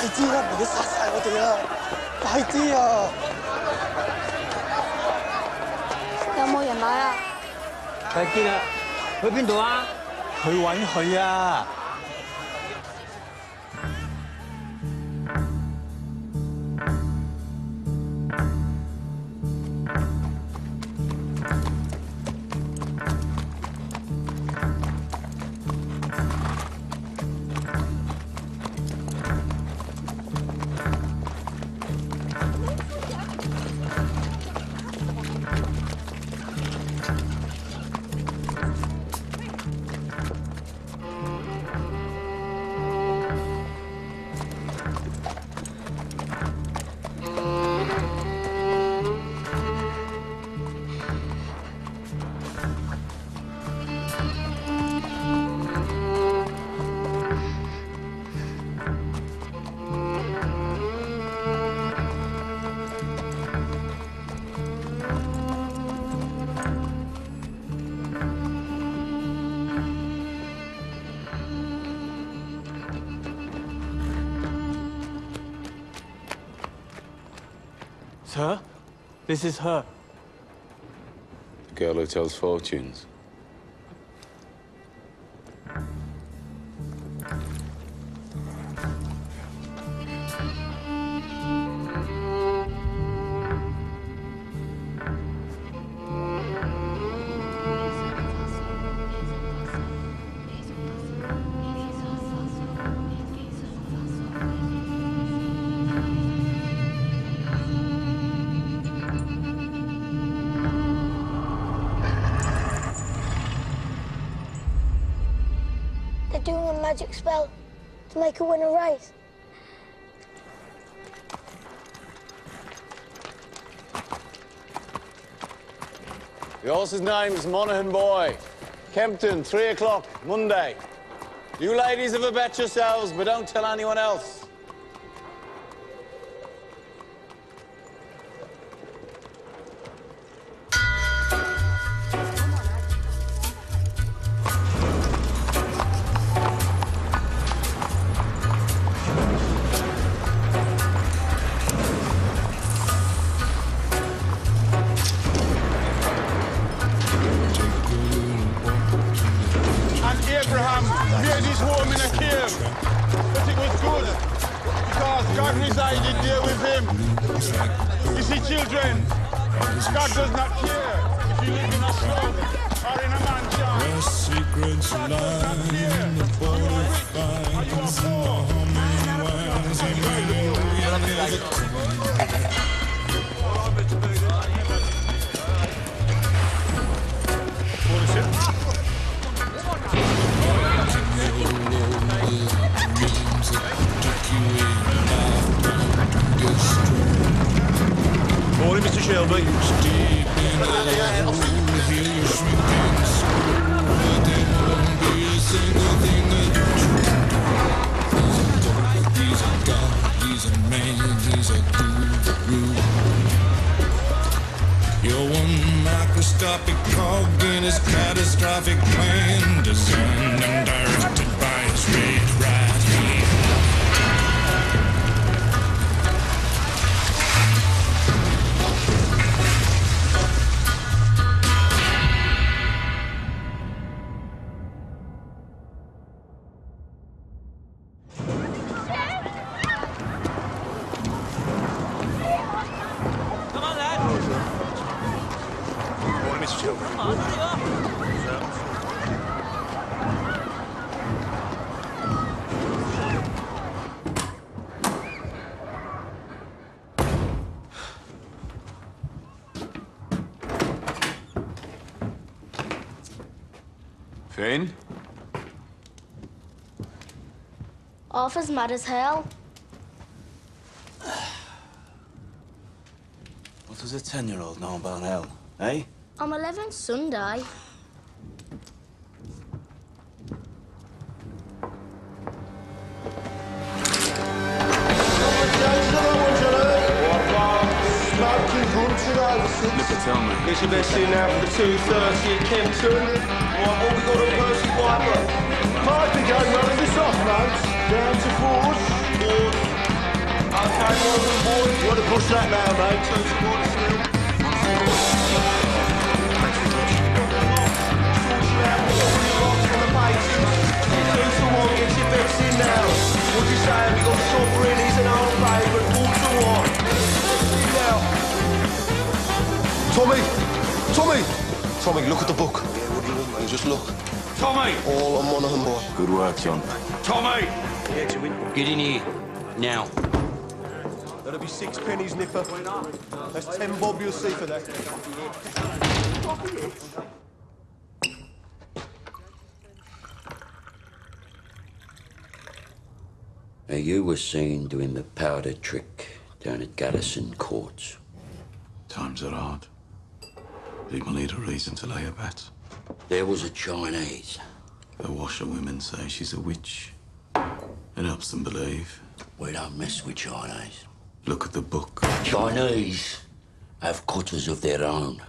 快啲啦，唔係要殺晒我哋啊！快啲啊！有冇人買啊？睇見啦，去邊度啊？去揾佢啊！Sir, this is her. The girl who tells fortunes. They're doing a magic spell to make her win a race. The horse's name's Monaghan Boy. Kempton, 3 o'clock, Monday. You ladies have a bet yourselves, but don't tell anyone else. Abraham made his home in a cave, but it was good because God resided there with him. You see, children, God does not care if you live in a stone or in a mansion. Where secrets lie in the butterflies, Morning, Mr. Shelby. You're one microscopic cog in his catastrophic plan, designed and directed by his red right hand. Finn? Arthur's mad as hell. What does a 10-year-old know about hell, eh? I'm 11 Sunday. Tell me. It's your best in now for the 2:30 at Kempton. Right, what we got on Percy Piper? Piper game running this off, lads. Down to forward. You want to push that now, mate? Gets your bets in now. What you saying? We got Sovereign, he's an old favourite, 4-1. Tommy! Tommy, look at the book. Yeah, what do you want, mate? Just look. Tommy! All on Monaghan, boy. Good work, son. Tommy! Get in here. Now. That'll be 6 pennies, Nipper. That's 10 bob you'll see for that. Now, you were seen doing the powder trick down at Garrison Courts. Times are hard. People need a reason to lay a bet. There was a Chinese. The washerwomen say she's a witch. It helps them believe. We don't mess with Chinese. Look at the book. Chinese have cutters of their own.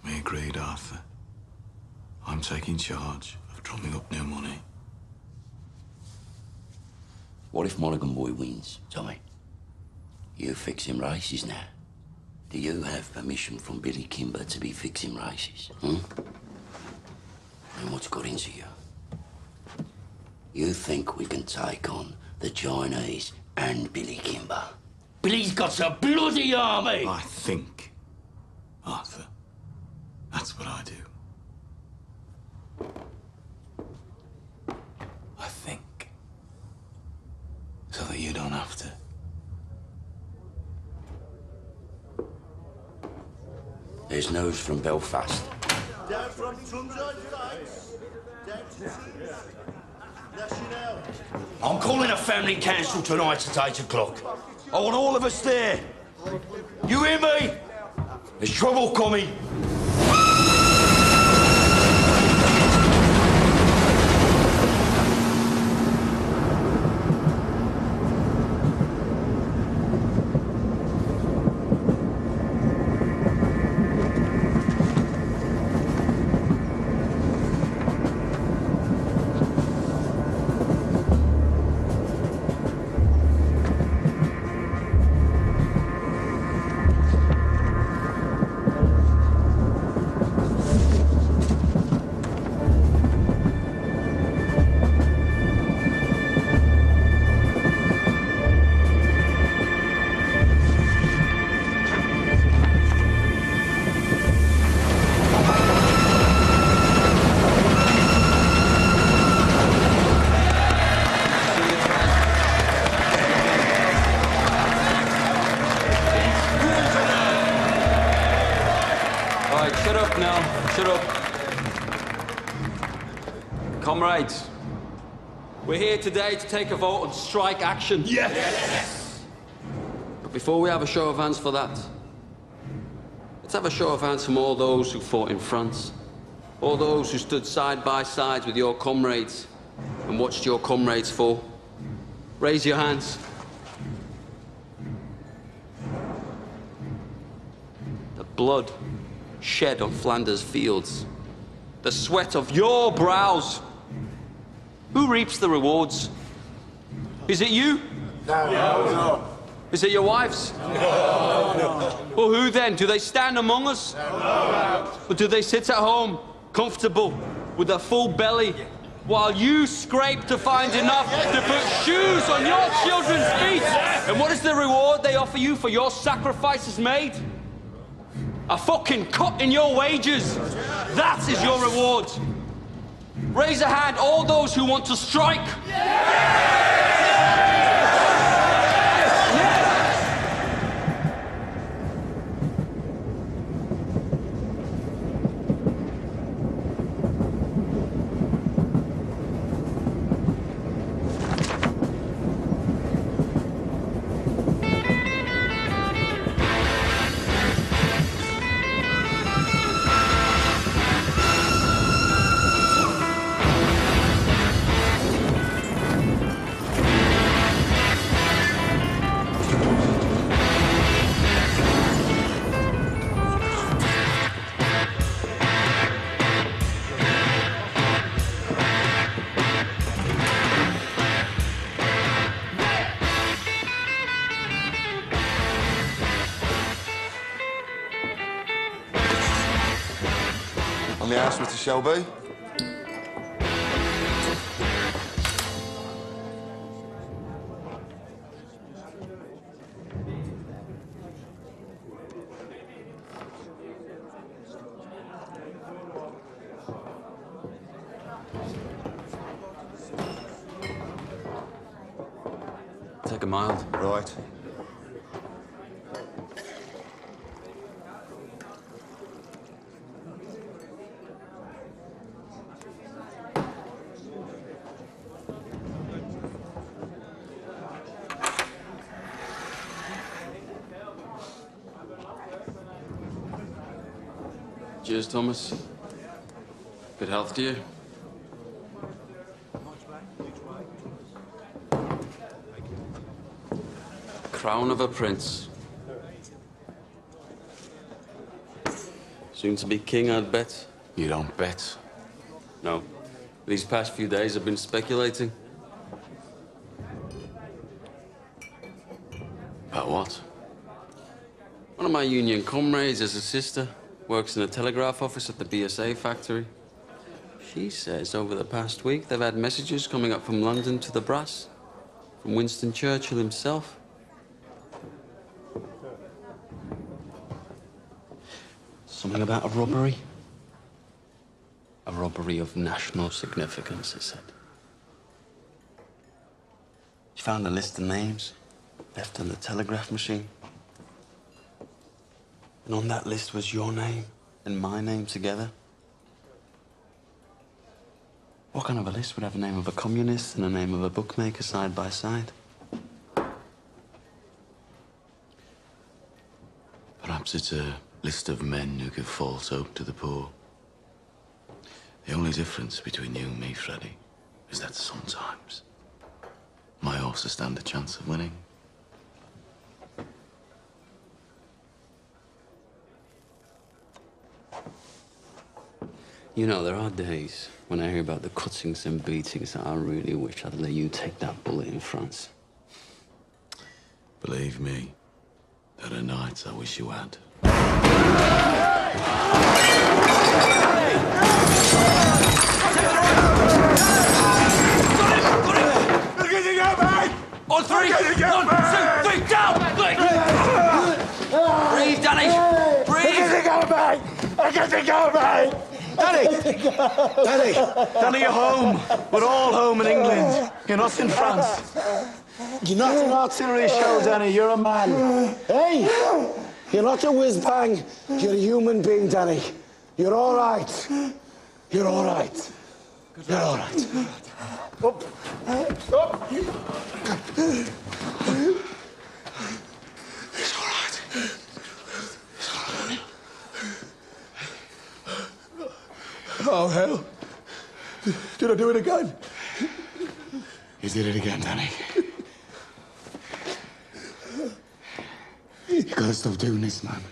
We agreed, Arthur. I'm taking charge of drumming up new money. What if Monaghan Boy wins, Tommy? You fix him races now. Do you have permission from Billy Kimber to be fixing races, And what's got into you? You think we can take on the Chinese and Billy Kimber? Billy's got a bloody army! I think, Arthur. That's what I do. I think. So that you don't have to. There's news from Belfast. Down from Trumside Flats. Down to National. I'm calling a family council tonight at 8 o'clock. I want all of us there. You hear me? There's trouble coming. Comrades, we're here today to take a vote on strike action. Yes! But before we have a show of hands for that, let's have a show of hands from all those who fought in France, all those who stood side by side with your comrades and watched your comrades fall. Raise your hands. The blood shed on Flanders fields, the sweat of your brows. Who reaps the rewards? Is it you? No. Is it your wives? No. Well, who then? Do they stand among us? No. Or do they sit at home, comfortable, with a full belly, while you scrape to find enough to put shoes on your children's feet? And what is the reward they offer you for your sacrifices made? A fucking cut in your wages. That is your reward. Raise a hand, all those who want to strike. On the house, Mr. Shelby? Take a mild. Right. Cheers, Thomas. Good health to you. Crown of a prince. Soon to be king, I'd bet. You don't bet. No. These past few days I've been speculating. About what? One of my union comrades has a sister, works in a telegraph office at the BSA factory. She says over the past week they've had messages coming up from London to the brass, from Winston Churchill himself. Something about a robbery? A robbery of national significance, it said. She found a list of names left on the telegraph machine. And on that list was your name and my name together. What kind of a list would have the name of a communist and the name of a bookmaker side by side? Perhaps it's a list of men who give false hope to the poor. The only difference between you and me, Freddy, is that sometimes my horses stand a chance of winning. You know, there are days when I hear about the cuttings and beatings that I really wish I'd let you take that bullet in France. Believe me, there are nights I wish you had. On three! 1, 2, 3, down! Breathe, Danny! Breathe! Danny, you're home. We're all home in England. You're not in France. You're not an artillery shell, Danny. You're a man. Hey! You're not a whiz-bang. You're a human being, Danny. You're all right. You're all right. You're all right. Up. Up. It's all right. Oh, hell. Did I do it again? You did it again, Danny. You gotta stop doing this, man.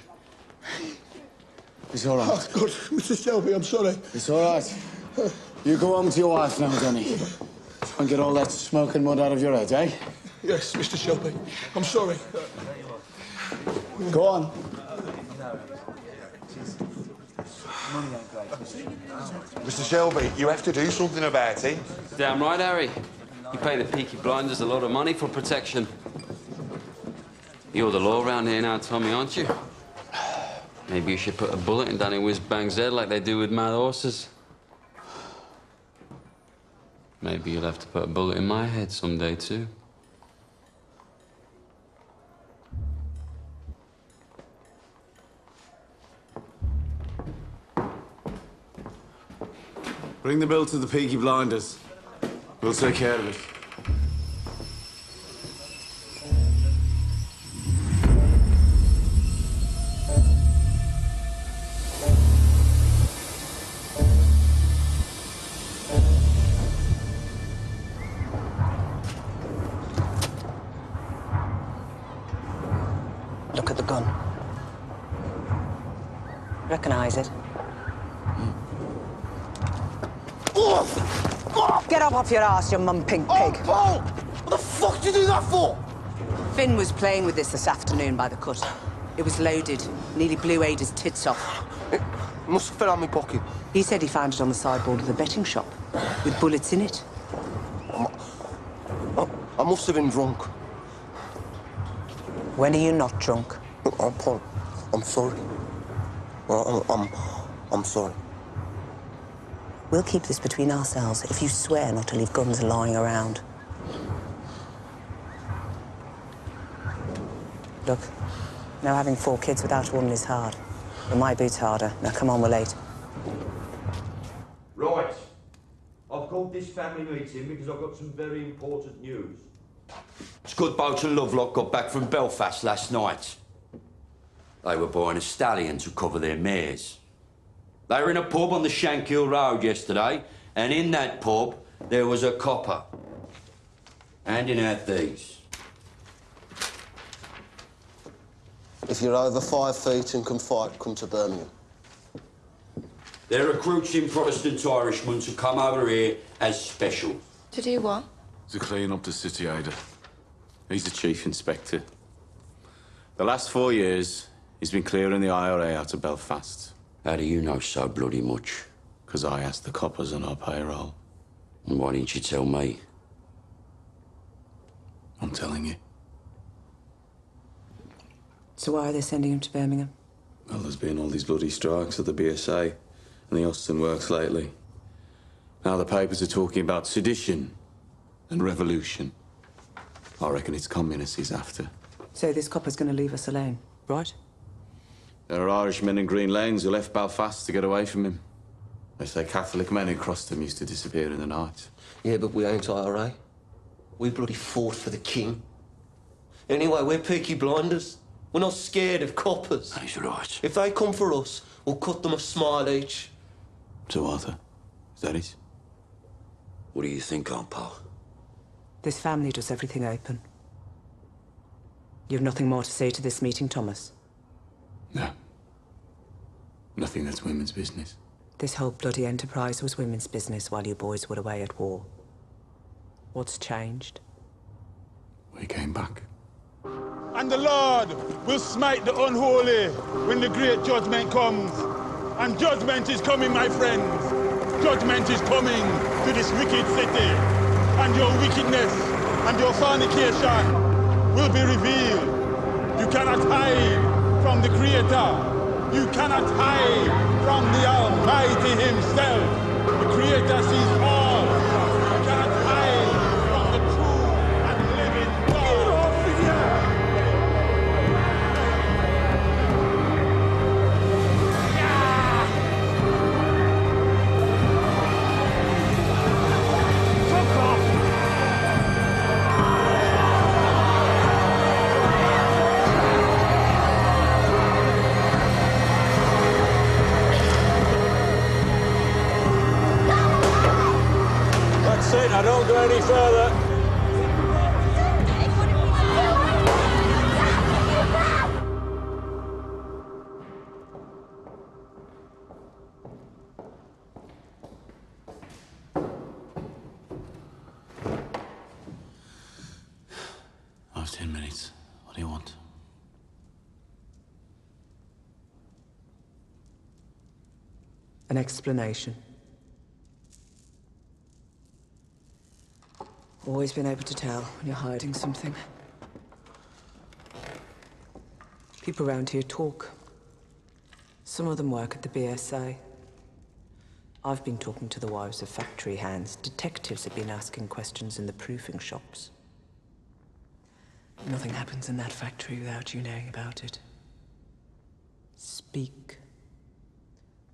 It's all right. Oh, God, Mr. Shelby, I'm sorry. It's all right. You go home to your wife now, Danny. And get all that smoke and mud out of your head, eh? Yes, Mr. Shelby. I'm sorry. Go on. Mr. Shelby, you have to do something about it. Damn right, Harry. You pay the Peaky Blinders a lot of money for protection. You're the law around here now, Tommy, aren't you? Maybe you should put a bullet in Danny Whiz-Bang's head like they do with mad horses. Maybe you'll have to put a bullet in my head someday, too. Bring the bill to the Peaky Blinders. We'll take care of it. Look at the gun. Recognize it? Get up off your ass, you mum pink pig. Oh, Paul! What the fuck did you do that for? Finn was playing with this afternoon by the cut. It was loaded. Nearly blew Ada's tits off. Must have fell out my pocket. He said he found it on the sideboard of the betting shop, with bullets in it. I must have been drunk. When are you not drunk? I'm sorry. I'm sorry. We'll keep this between ourselves if you swear not to leave guns lying around. Look, now having 4 kids without a woman is hard. But my boot's harder. Now come on, we're late. Right. I've called this family meeting because I've got some very important news. Scudboat and Lovelock got back from Belfast last night. They were buying a stallion to cover their mares. They were in a pub on the Shankill Road yesterday, and in that pub there was a copper handing out these. If you're over 5 feet and can fight, come to Birmingham. They're recruiting Protestant Irishmen to come over here as special. To do what? To clean up the city, Ada. He's the chief inspector. The last 4 years, he's been clearing the IRA out of Belfast. How do you know so bloody much? Because I asked the coppers on our payroll. And why didn't you tell me? I'm telling you. So why are they sending him to Birmingham? Well, there's been all these bloody strikes at the BSA and the Austin Works lately. Now the papers are talking about sedition and revolution. I reckon it's communists he's after. So this copper's going to leave us alone, right? There are Irishmen in Green Lanes who left Belfast to get away from him. They say Catholic men who crossed him used to disappear in the night. Yeah, but we ain't IRA. We bloody fought for the king. Anyway, we're Peaky Blinders. We're not scared of coppers. That's right. If they come for us, we'll cut them a smile each. So, Arthur, is that it? What do you think, Aunt Pal? This family does everything open. You have nothing more to say to this meeting, Thomas? No. Nothing that's women's business. This whole bloody enterprise was women's business while you boys were away at war. What's changed? We came back. And the Lord will smite the unholy when the great judgment comes. And judgment is coming, my friends. Judgment is coming to this wicked city. And your wickedness and your fornication will be revealed. You cannot hide from the Creator. You cannot hide from the Almighty Himself. The Creator sees all. You cannot hide from the true and living God. Get off of here! I don't go any further. I have 10 minutes. What do you want? An explanation. Always been able to tell when you're hiding something. People around here talk. Some of them work at the BSA. I've been talking to the wives of factory hands. Detectives have been asking questions in the proofing shops. Nothing happens in that factory without you knowing about it. Speak.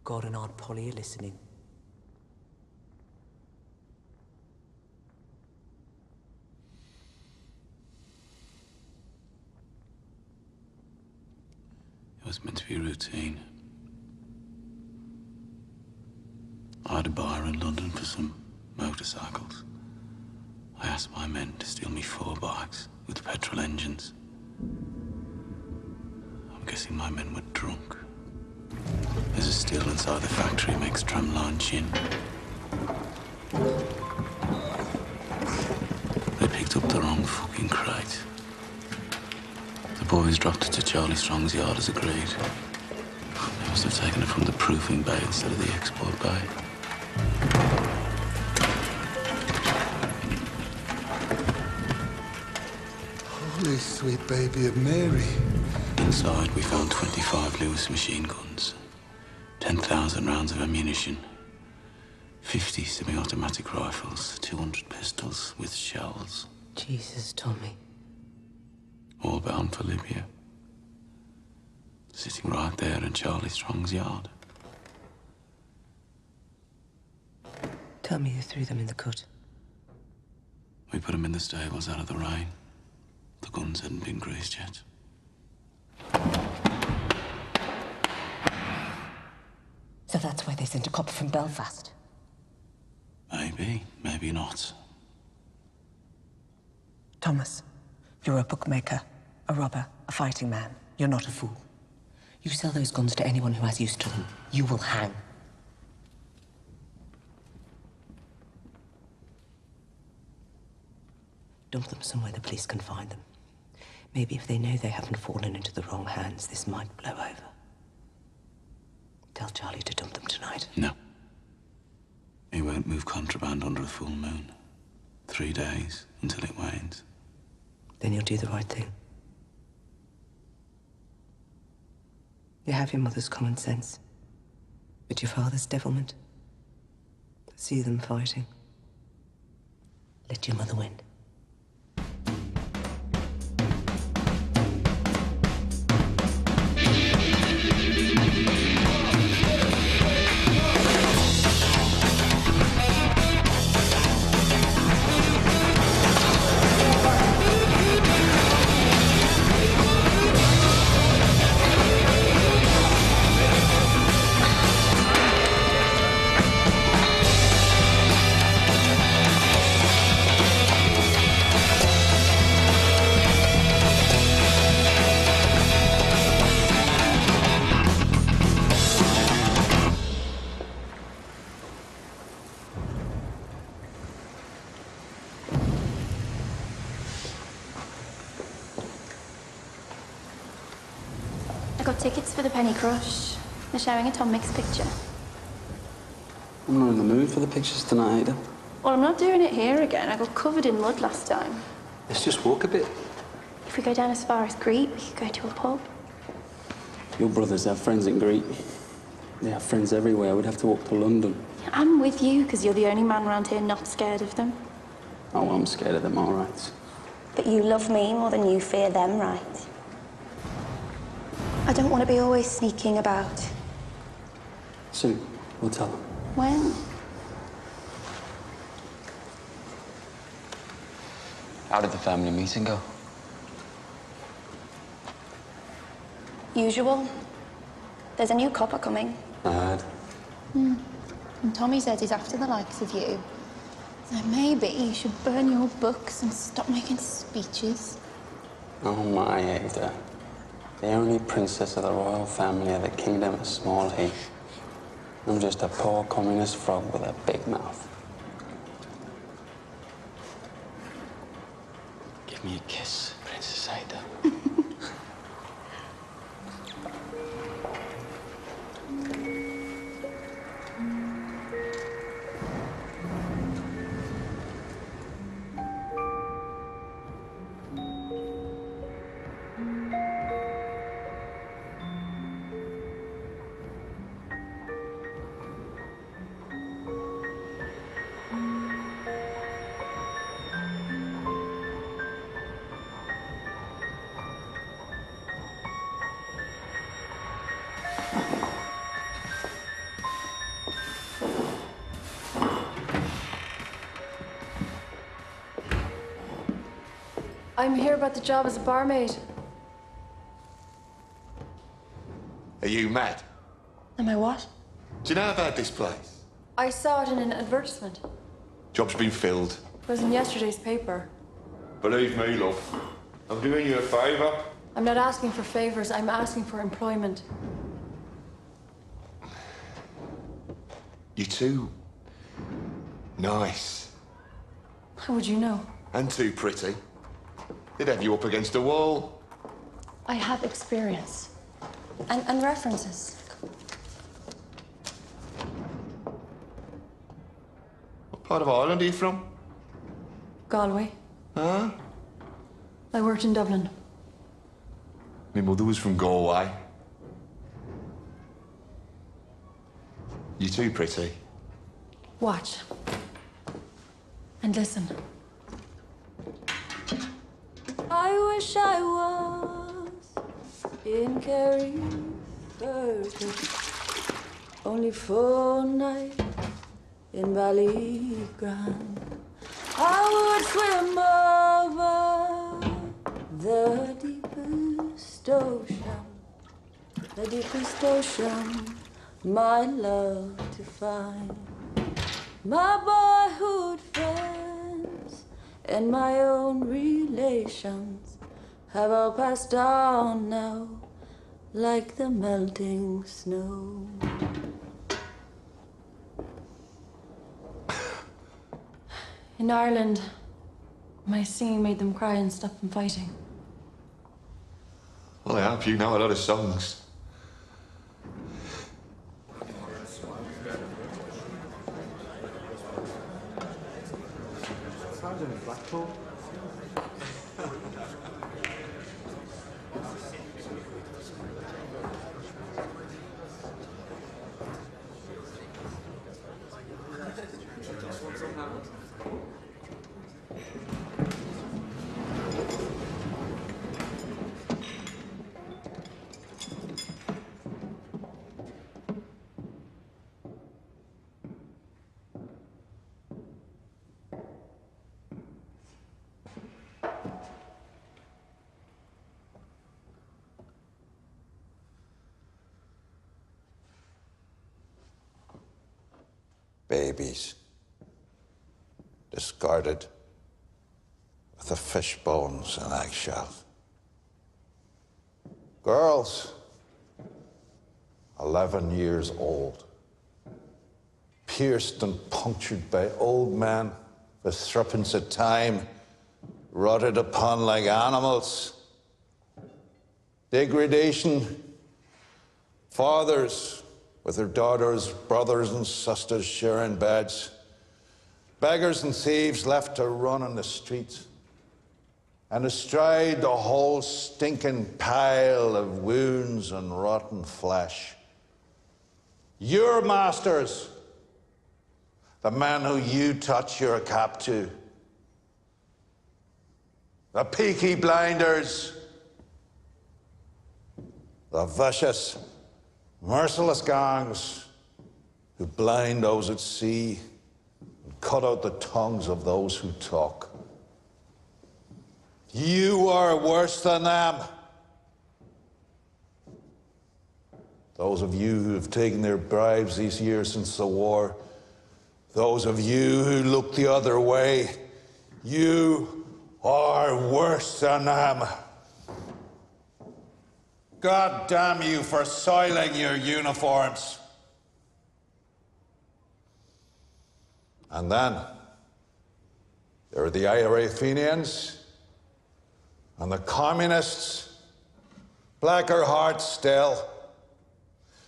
God and Aunt Polly are listening. It was meant to be routine. I had a bar in London for some motorcycles. I asked my men to steal me 4 bikes with petrol engines. I'm guessing my men were drunk. There's a still inside the factory makes tramline gin. They picked up the wrong fucking crate. The boys dropped it to Charlie Strong's yard as agreed. Must have taken it from the proofing bay instead of the export bay. Holy sweet baby of Mary. Inside, we found 25 Lewis machine guns, 10,000 rounds of ammunition, 50 semi-automatic rifles, 200 pistols with shells. Jesus, Tommy. All bound for Libya. Sitting right there in Charlie Strong's yard. Tell me you threw them in the cut. We put them in the stables out of the rain. The guns hadn't been greased yet. So that's why they sent a copper from Belfast. Maybe, maybe not. Thomas, you're a bookmaker, a robber, a fighting man. You're not a fool. You sell those guns to anyone who has use to them, you will hang. Dump them somewhere the police can find them. Maybe if they know they haven't fallen into the wrong hands, this might blow over. Tell Charlie to dump them tonight. No. He won't move contraband under a full moon. 3 days until it wanes. Then you'll do the right thing. You have your mother's common sense, but your father's devilment. See them fighting. Let your mother win. I got tickets for the Penny Crush. They're showing a Tom Mix picture. I'm not in the mood for the pictures tonight, Ada. Well, I'm not doing it here again. I got covered in mud last time. Let's just walk a bit. If we go down as far as Crete, we could go to a pub. Your brothers have friends in Crete. They have friends everywhere. We'd have to walk to London. I'm with you, because you're the only man around here not scared of them. Oh, I'm scared of them, all right. But you love me more than you fear them, right? I don't want to be always sneaking about. Soon, we'll tell them. When? How did the family meeting go? Usual. There's a new copper coming. I heard. And Tommy says he's after the likes of you. So maybe you should burn your books and stop making speeches. Oh, my Ada. The only princess of the royal family of the kingdom of Small Heath. I'm just a poor communist frog with a big mouth. Give me a kiss, Princess Ada. I'm here about the job as a barmaid. Are you mad? Am I what? Do you know about this place? I saw it in an advertisement. Job's been filled. It was in yesterday's paper. Believe me, love. I'm doing you a favour. I'm not asking for favors, I'm asking for employment. You're too nice. How would you know? And too pretty. They'd have you up against a wall. I have experience. And references. part of Ireland are you from? Galway. Huh? I worked in Dublin. My mother was from Galway. You too pretty. Watch. And listen. I wish I was in Kerry only for a night in Ballygrand. I would swim over the deepest ocean, my love to find. My boyhood friends and my own relations have all passed on now, like the melting snow. In Ireland, my singing made them cry and stop them fighting. Well, I hope you know a lot of songs. Blackpool. Babies, discarded with the fish bones and eggshells. Girls, 11 years old, pierced and punctured by old men with threepence of time, rotted upon like animals. Degradation, fathers with their daughters, brothers and sisters sharing beds. Beggars and thieves left to run on the streets. And astride the whole stinking pile of wounds and rotten flesh. Your masters, the men who you touch your cap to. The Peaky Blinders. The vicious, merciless gangs who blind those at sea and cut out the tongues of those who talk. You are worse than them. Those of you who have taken their bribes these years since the war, those of you who look the other way, you are worse than them. God damn you for soiling your uniforms. And then there are the IRA Fenians and the communists, blacker hearts still.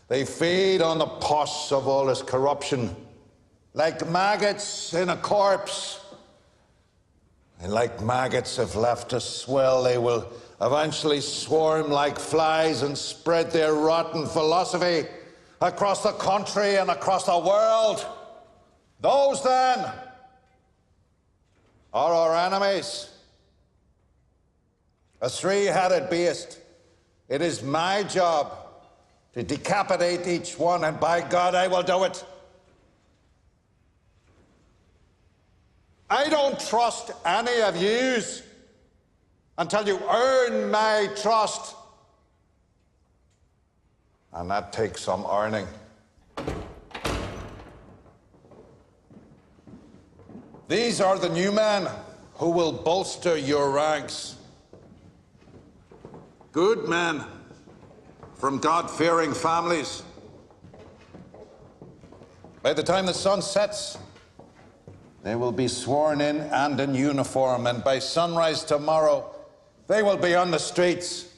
They feed on the pus of all this corruption, like maggots in a corpse. And like maggots, if left to swell, they will eventually swarm like flies and spread their rotten philosophy across the country and across the world. Those, then, are our enemies. A three-headed beast. It is my job to decapitate each one, and by God, I will do it. I don't trust any of yous until you earn my trust. And that takes some earning. These are the new men who will bolster your ranks. Good men from God-fearing families. By the time the sun sets, they will be sworn in and in uniform, and by sunrise tomorrow, they will be on the streets.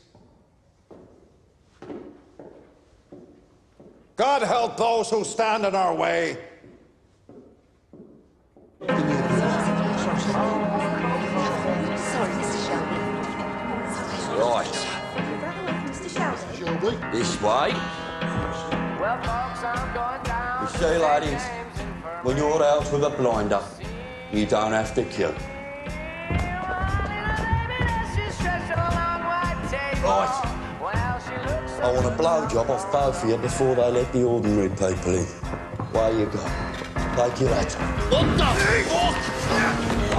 God help those who stand in our way. Sorry, Mr. Shelby. Right. Mr. Shelby. This way. You see, ladies, when you're out with a blinder, you don't have to kill. Right. I want a blowjob off both of you before they let the ordinary people in. Where you go? Take your hat. What the fuck?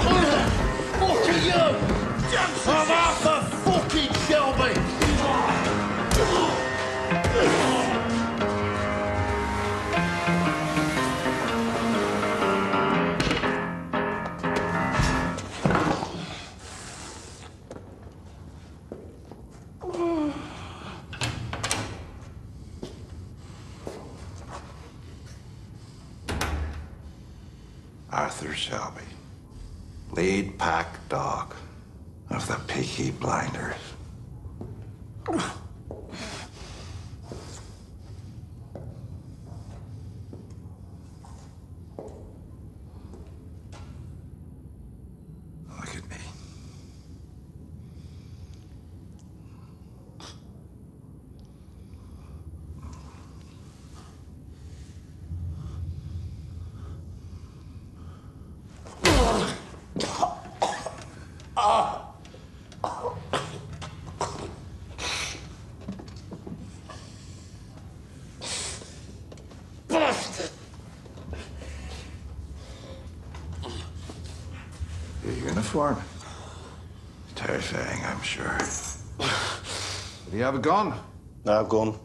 Who the fuck are you? I'm Arthur fucking Shelby! Arthur Shelby, lead pack dog of the Peaky Blinders. Look at me. Your uniform? Terrifying, I'm sure. Do you have a gun? No gun.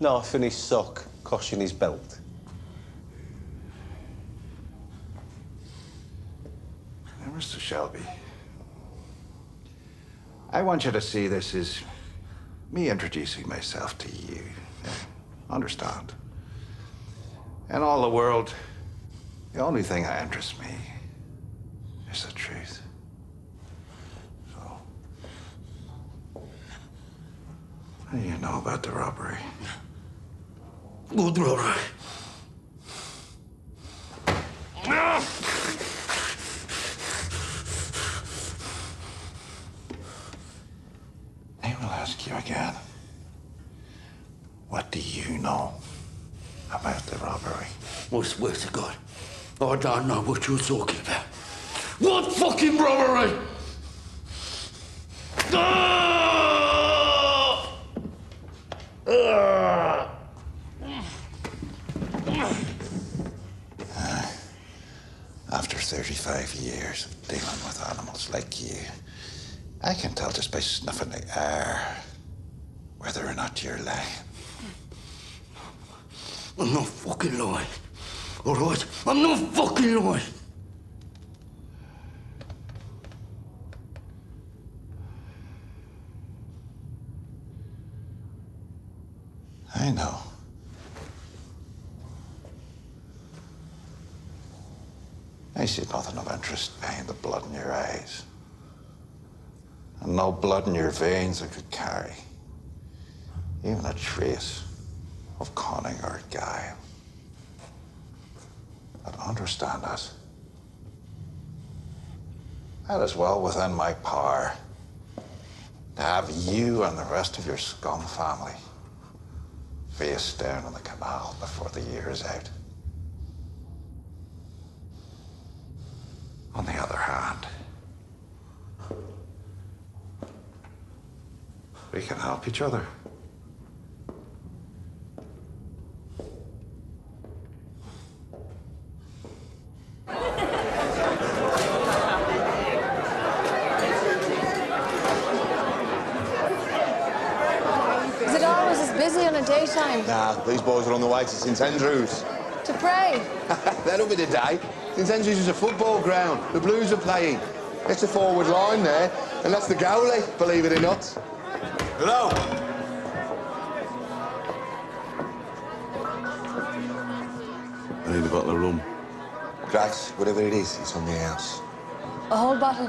Knife in his sock, cosh in his belt. Now, Mr. Shelby, I want you to see this as me introducing myself to you. Understand? In all the world, the only thing that interests me is the truth. So, what do you know about the robbery? What robbery? I will ask you again. What do you know about the robbery? Well, swear to God, I don't know what you're talking about. What fucking robbery? After 35 years of dealing with animals like you, I can tell just by snuffing the air whether or not you're lying. I'm not fucking lying. All right? I'm not fucking lying. I know. I see nothing of interest behind the blood in your eyes. And no blood in your veins that could carry even a trace of cunning or guile. But understand this. That is well within my power to have you and the rest of your scum family face down in the canal before the year is out. On the other hand, we can help each other. Is it always as busy on a daytime? Nah, these boys are on the way to St Andrews. To pray? That'll be the day. St Andrews is a football ground. The Blues are playing. It's a forward line there, and that's the goalie, believe it or not. Hello. I need a bottle of rum. Grace, whatever it is, it's on the house. A whole bottle?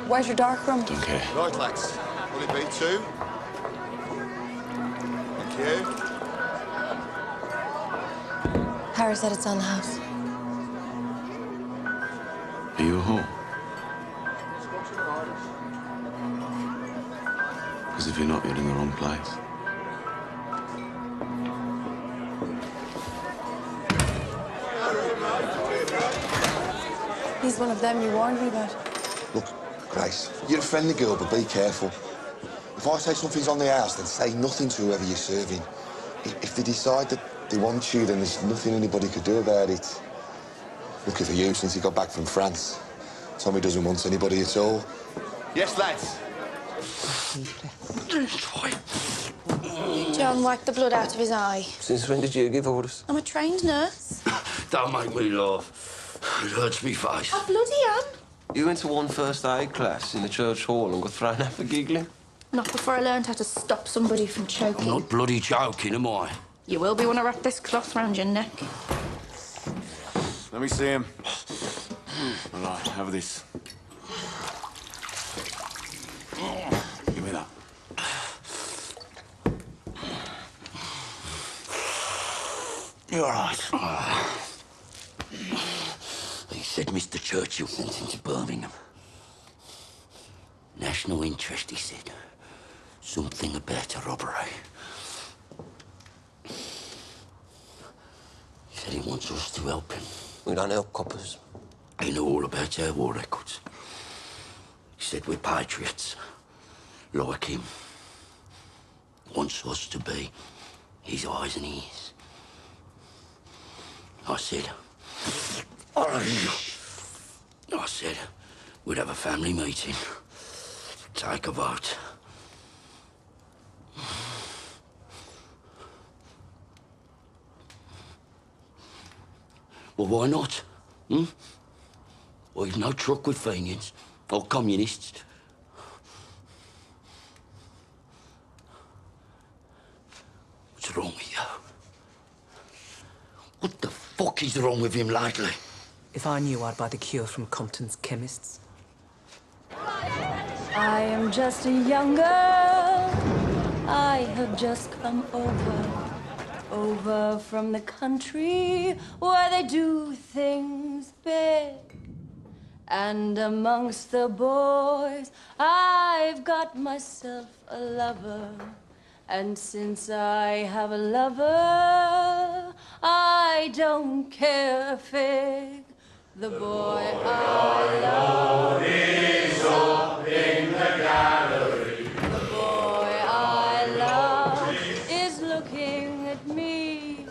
Where's your dark rum? Don't care. Right, lads. Will it be 2? Thank you. Harry said it's on the house. Are you a whore? Because if you're not, you're in the wrong place. He's one of them you warned me about. Look, Grace, you're a friendly girl, but be careful. If I say something's on the house, then say nothing to whoever you're serving. If they decide that they want you, then there's nothing anybody could do about it. Lucky for you, since he got back from France. Tommy doesn't want anybody at all. Yes, lads. John wiped the blood out of his eye. Since when did you give orders? I'm a trained nurse. Don't make me laugh. It hurts me face. I bloody am. You went to one first aid class in the church hall and got thrown out for giggling? Not before I learned how to stop somebody from choking. I'm not bloody joking, am I? You will be when I wrap this cloth round your neck. Let me see him. All right, have this. Give me that. You're all right. He said Mr. Churchill sent him to Birmingham. National interest, he said. Something about a robbery. He said he wants us to help him. We don't help coppers. He knew all about our war records. He said we're patriots, like him. Wants us to be his eyes and ears. I said we'd have a family meeting, take a vote. Well, why not? Hmm? Well, you've no truck with Fenians or communists. What's wrong with you? What the fuck is wrong with him lately? If I knew, I'd buy the cure from Compton's chemists. I am just a young girl. I have just come over from the country where they do things big. And amongst the boys, I've got myself a lover. And since I have a lover, I don't care a fig. The boy I love is up in the gallery. The boy I love is looking at me.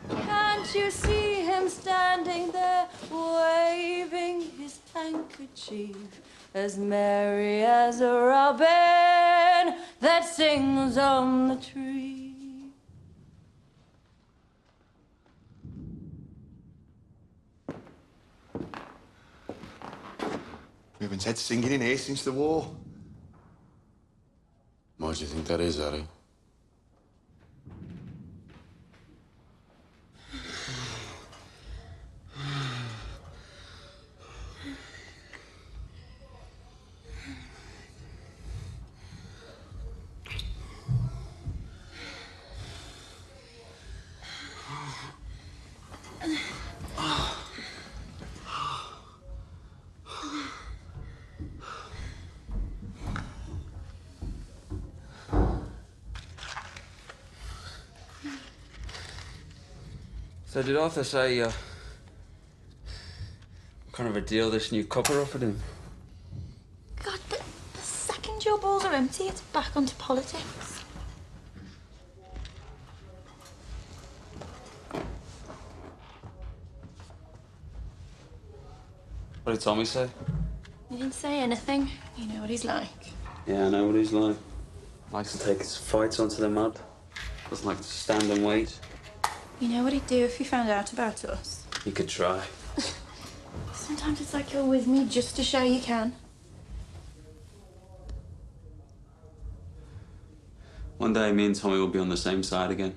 Can't you see him standing there, waving his handkerchief, as merry as a robin that sings on the tree? We haven't had singing in here since the war. Why do you think that is, Harry? So did Arthur say, what kind of a deal this new copper offered him? God, but the second your balls are empty, it's back onto politics. What did Tommy say? He didn't say anything. You know what he's like. Yeah, I know what he's like. Likes to take his fights onto the mud. Doesn't like to stand and wait. You know what he'd do if he found out about us? He could try. Sometimes it's like you're with me just to show you can. One day, me and Tommy will be on the same side again.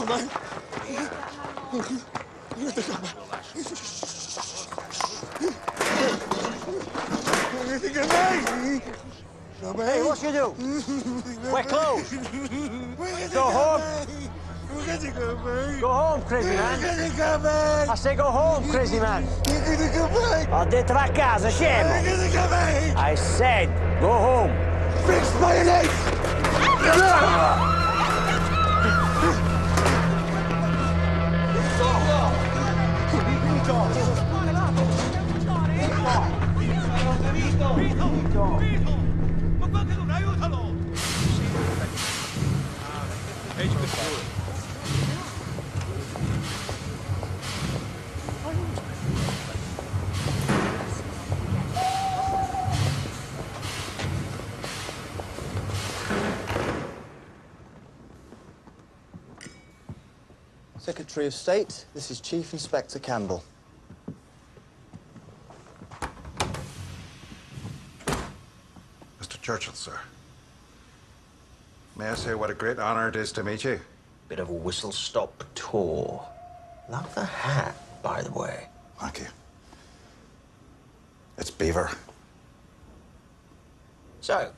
man. Hey, what you do? We're closed. Go home. Go home, crazy man. I say go home, crazy man. Ho detto va a casa, scemo. I said go home. Fix mayonnaise! Secretary of State, this is Chief Inspector Campbell. Mr. Churchill, sir. May I say what a great honor it is to meet you? Bit of a whistle-stop tour. Love the hat, by the way. Thank you. It's Beaver. So,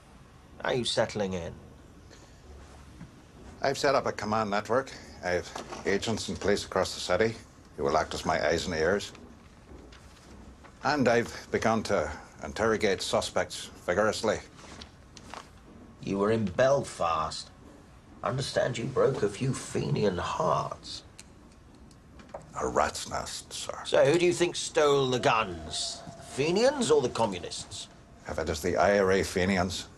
how are you settling in? I've set up a command network. I have agents in place across the city who will act as my eyes and ears. And I've begun to interrogate suspects vigorously. You were in Belfast. I understand you broke a few Fenian hearts. A rat's nest, sir. So who do you think stole the guns? The Fenians or the communists? If it is the IRA Fenians,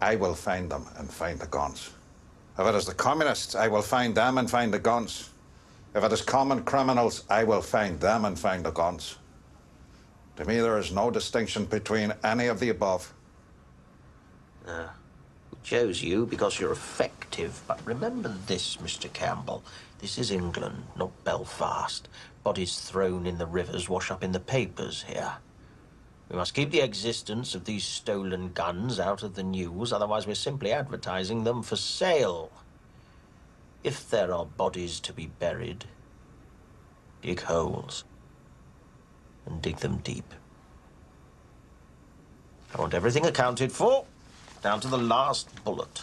I will find them and find the guns. If it is the communists, I will find them and find the guns. If it is common criminals, I will find them and find the guns. To me, there is no distinction between any of the above. We chose you because you're effective. But remember this, Mr. Campbell. This is England, not Belfast. Bodies thrown in the rivers wash up in the papers here. We must keep the existence of these stolen guns out of the news, otherwise we're simply advertising them for sale. If there are bodies to be buried, dig holes and dig them deep. I want everything accounted for, down to the last bullet.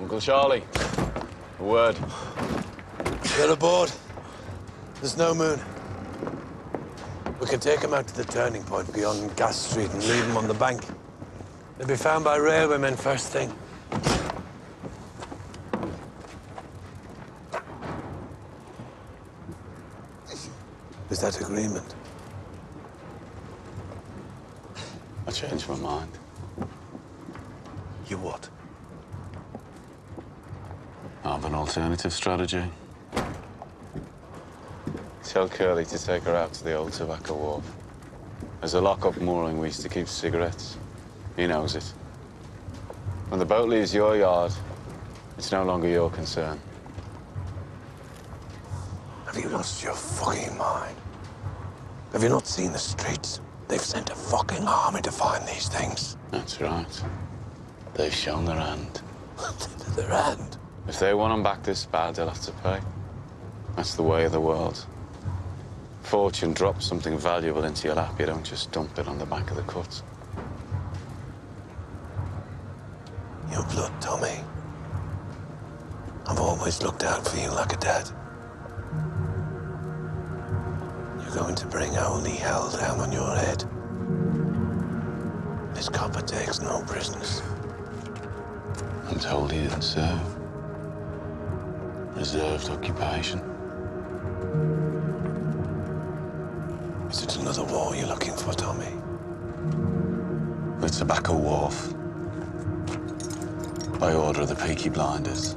Uncle Charlie, a word. Get aboard. There's no moon. We can take them out to the turning point beyond Gas Street and leave them on the bank. They'll be found by railwaymen first thing. Is that agreement? I changed my mind. You what? I have an alternative strategy. Tell Curly to take her out to the old tobacco wharf. There's a lock-up mooring we used to keep cigarettes. He knows it. When the boat leaves your yard, it's no longer your concern. Have you lost your fucking mind? Have you not seen the streets? They've sent a fucking army to find these things. That's right. They've shown their hand. Their hand? If they want them back this bad, they'll have to pay. That's the way of the world. Fortune drops something valuable into your lap, you don't just dump it on the back of the cut. Your blood, Tommy. I've always looked out for you like a dad. You're going to bring holy hell down on your head. This copper takes no prisoners. I'm told he didn't serve. Reserved occupation. Is it another war you're looking for, Tommy? The Tobacco Wharf. By order of the Peaky Blinders.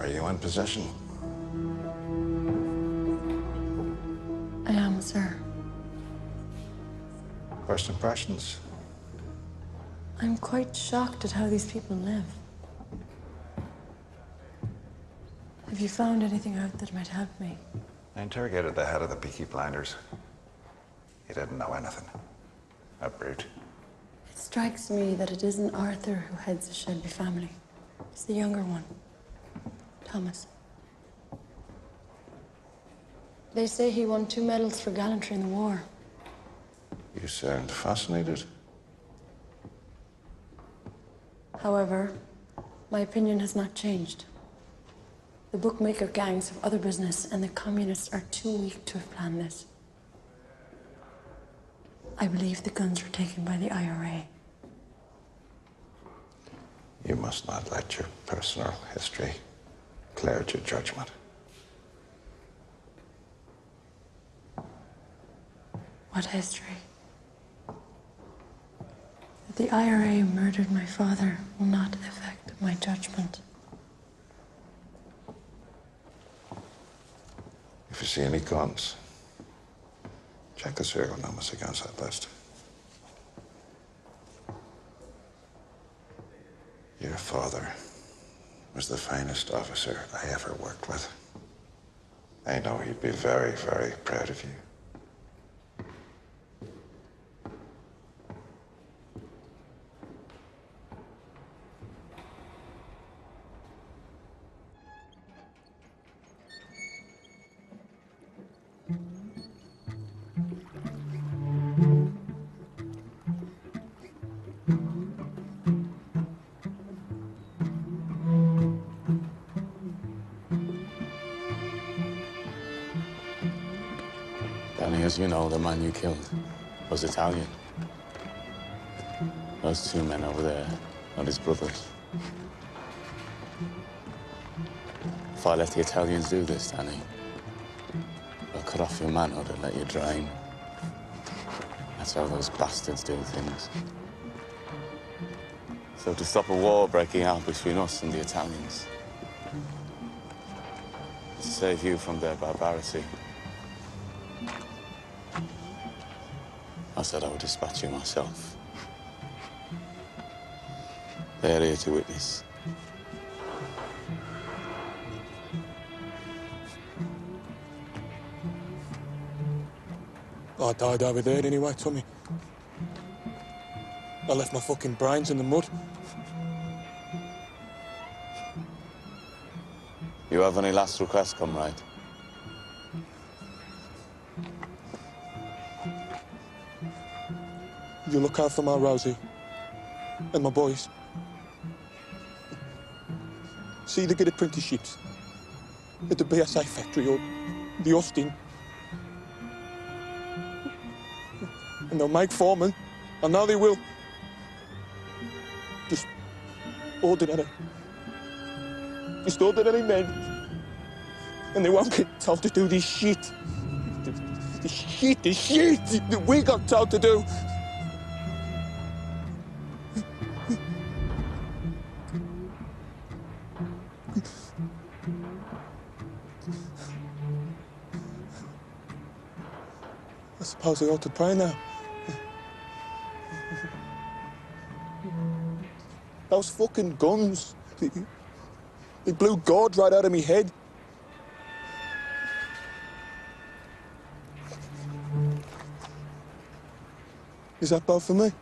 Are you in possession? I am, sir. First impressions? I'm quite shocked at how these people live. Have you found anything out that might help me? I interrogated the head of the Peaky Blinders. He didn't know anything. A brute. It strikes me that it isn't Arthur who heads the Shelby family. It's the younger one, Thomas. They say he won 2 medals for gallantry in the war. You sound fascinated. However, my opinion has not changed. The bookmaker gangs have other business, and the communists are too weak to have planned this. I believe the guns were taken by the IRA. You must not let your personal history cloud your judgment. What history? That the IRA murdered my father will not affect my judgment. If you see any guns, check the serial numbers against that list. Your father was the finest officer I ever worked with. I know he'd be very, very proud of you. Danny, as you know, the man you killed was Italian. Those 2 men over there are his brothers. If I let the Italians do this, Danny, they'll cut off your manhood and let you drain. That's how those bastards do things. So to stop a war breaking out between us and the Italians, to save you from their barbarity, I said I would dispatch you myself. They're here to witness. I died over there anyway, Tommy. I left my fucking brains in the mud. You have any last requests, comrade? You look out for my Rosie and my boys. See they get apprenticeships at the BSA factory or the Austin. And they'll make foremen. I know they will. Just ordinary men. And they won't get told to do this shit. This shit that we got told to do. I suppose I ought to pray now. Those fucking guns, they blew God right out of me head. Is that bad for me?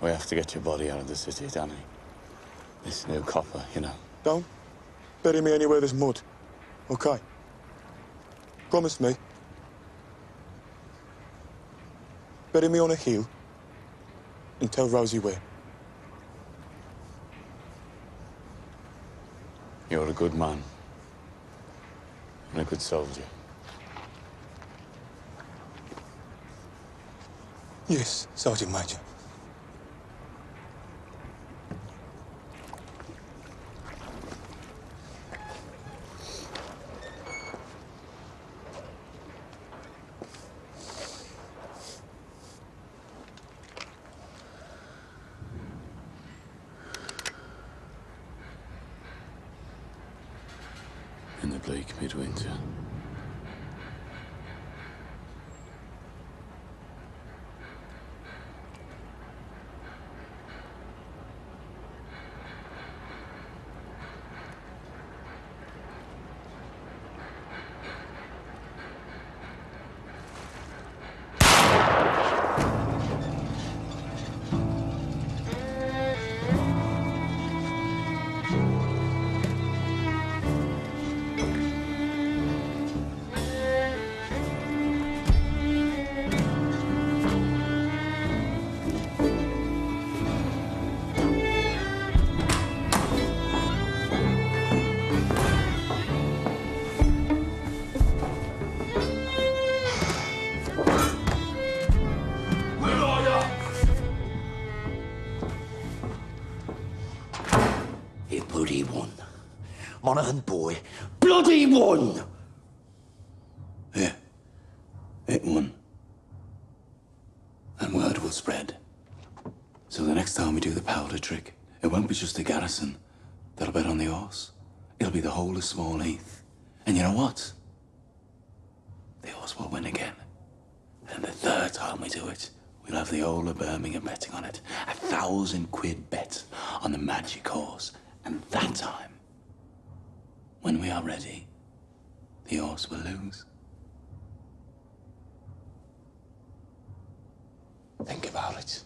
We have to get your body out of the city, Danny. This new copper, you know. Don't bury me anywhere there's mud, okay? Promise me. Bury me on a hill and tell Rosie where. You're a good man and a good soldier. Yes, Sergeant Major. in the bleak midwinter. Bloody won. Monaghan boy, bloody won! Yeah, it won. And word will spread. So the next time we do the powder trick, it won't be just the garrison that'll bet on the horse. It'll be the whole of Small Heath. And you know what? The horse will win again. And the third time we do it, we'll have the whole of Birmingham betting on it. 1,000 quid bet on the magic horse. And that time, when we are ready, the horse will lose. Think about it.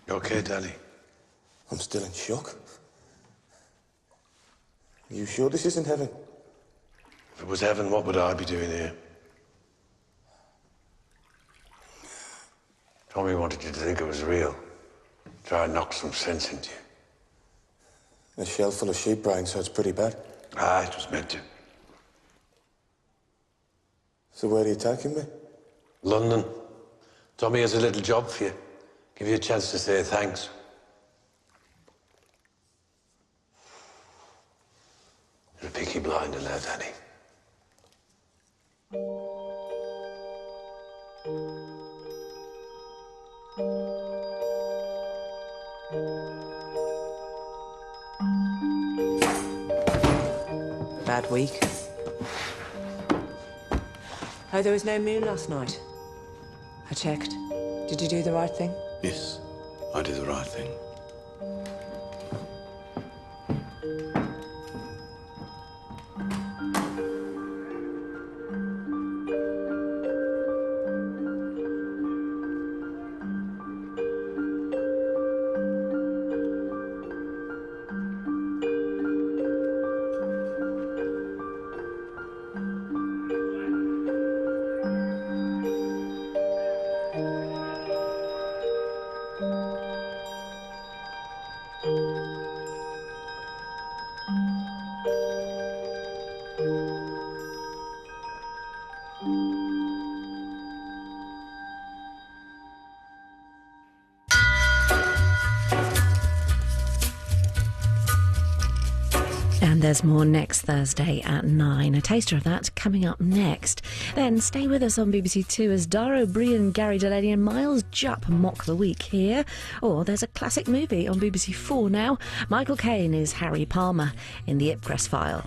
You okay, Danny? I'm still in shock. Are you sure this isn't heaven? If it was heaven, what would I be doing here? Tommy wanted you to think it was real. Try and knock some sense into you. A shell full of sheep brains, so it's pretty bad. Ah, it was meant to. So where are you taking me? London. Tommy has a little job for you. Give you a chance to say thanks. You're a Peaky Blinder now, Danny. Bad week. Oh, there was no moon last night. I checked. Did you do the right thing? Yes, I did the right thing. And there's more next Thursday at 9. A taster of that coming up next. Then stay with us on BBC Two as Dara Ó Briain, Gary Delaney and Miles Jupp mock the week here. Or there's a classic movie on BBC 4 now. Michael Caine is Harry Palmer in The Ipcress File.